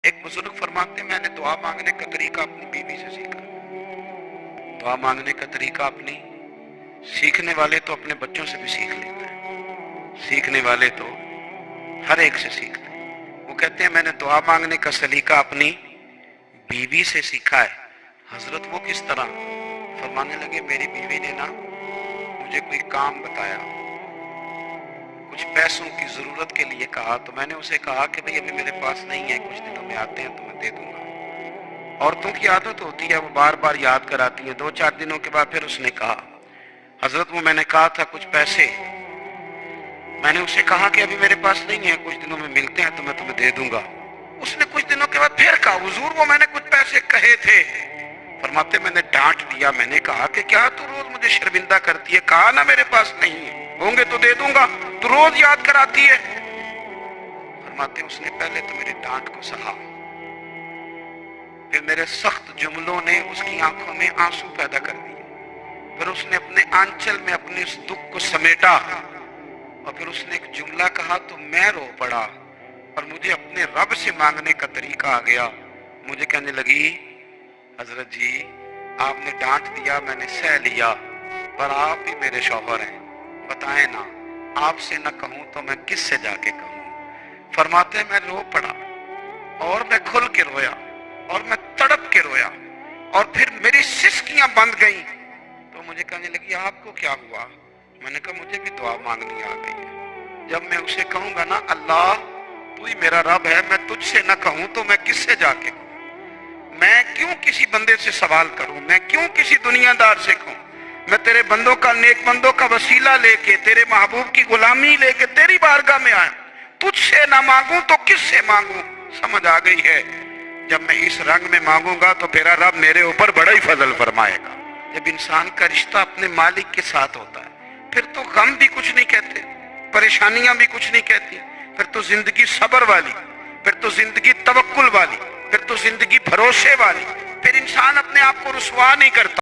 ایک بزرگ فرماتے ہیں میں نے دعا مانگنے کا طریقہ اپنی بیوی سے سیکھا۔ دعا مانگنے کا طریقہ اپنی سیکھنے والے تو اپنے بچوں سے بھی سیکھ لیتے ہیں، سیکھنے والے تو ہر ایک سے سیکھتے ہیں۔ وہ کہتے ہیں میں نے دعا مانگنے کا سلیقہ اپنی بیوی سے سیکھا ہے۔ حضرت وہ کس طرح؟ فرمانے لگے میری بیوی نے نا مجھے کوئی کام بتایا، کچھ پیسوں کی ضرورت کے لیے کہا، تو میں نے اسے کہا کہ بھئی ابھی میرے پاس نہیں ہے، کچھ دنوں میں آتے ہیں تو میں دے دوں گا۔ عورتوں کی عادت ہوتی ہے وہ بار بار یاد کراتی ہیں، 2-4 دنوں کے بعد پھر اس نے کہا حضرت وہ میں نے کہا تھا کچھ پیسے، میں نے اسے کہا کہ ابھی میرے پاس نہیں ہے، کچھ دنوں میں ملتے ہیں تو میں تمہیں دے دوں گا۔ اس نے کچھ دنوں کے بعد پھر کہا حضور وہ میں نے کچھ پیسے کہے تھے۔ فرماتے میں نے ڈانٹ دیا، میں نے کہا کہ کیا تو روز مجھے شرمندہ کرتی ہے، کہا نا میرے پاس نہیں ہے، ہوں گے تو دے دوں گا، تو روز یاد کراتی ہے۔ فرماتے اس نے پہلے تو میری ڈانٹ کو سہا، پھر میرے سخت جملوں نے اس کی آنکھوں میں آنسو پیدا کر دیے، پھر اس نے اپنے آنچل میں اپنے اس دکھ کو سمیٹا، اور پھر اس نے ایک جملہ کہا تو میں رو پڑا، اور مجھے اپنے رب سے مانگنے کا طریقہ آ گیا۔ مجھے کہنے لگی حضرت جی آپ نے ڈانٹ دیا، میں نے سہ لیا، پر آپ ہی میرے شوہر ہیں، بتائیں نا آپ سے نہ کہوں تو میں کس سے جا کے کہوں؟ فرماتے ہیں میں رو پڑا، اور میں کھل کے رویا، اور میں تڑپ کے رویا، اور پھر میری سسکیاں بند گئیں۔ تو مجھے کہنے لگی آپ کو کیا ہوا؟ میں نے کہا مجھے بھی دعا مانگنی آ گئی ہے، جب میں اسے کہوں گا نا اللہ تو ہی میرا رب ہے، میں تجھ سے نہ کہوں تو میں کس سے جا کے کہوں؟ میں کیوں کسی بندے سے سوال کروں؟ میں کیوں کسی دنیا دار سے کہوں؟ میں تیرے بندوں کا نیک بندوں کا وسیلہ لے کے، تیرے محبوب کی غلامی لے کے تیری بارگاہ میں آیا، تجھ سے نہ مانگوں تو کس سے مانگوں؟ سمجھ آ گئی ہے جب میں اس رنگ میں مانگوں گا تو تیرا رب میرے اوپر بڑا ہی فضل فرمائے گا۔ جب انسان کا رشتہ اپنے مالک کے ساتھ ہوتا ہے پھر تو غم بھی کچھ نہیں کہتے، پریشانیاں بھی کچھ نہیں کہتی، پھر تو زندگی صبر والی، پھر تو زندگی توکل والی، پھر تو زندگی بھروسے والی، پھر انسان اپنے آپ کو رسوا نہیں کرتا۔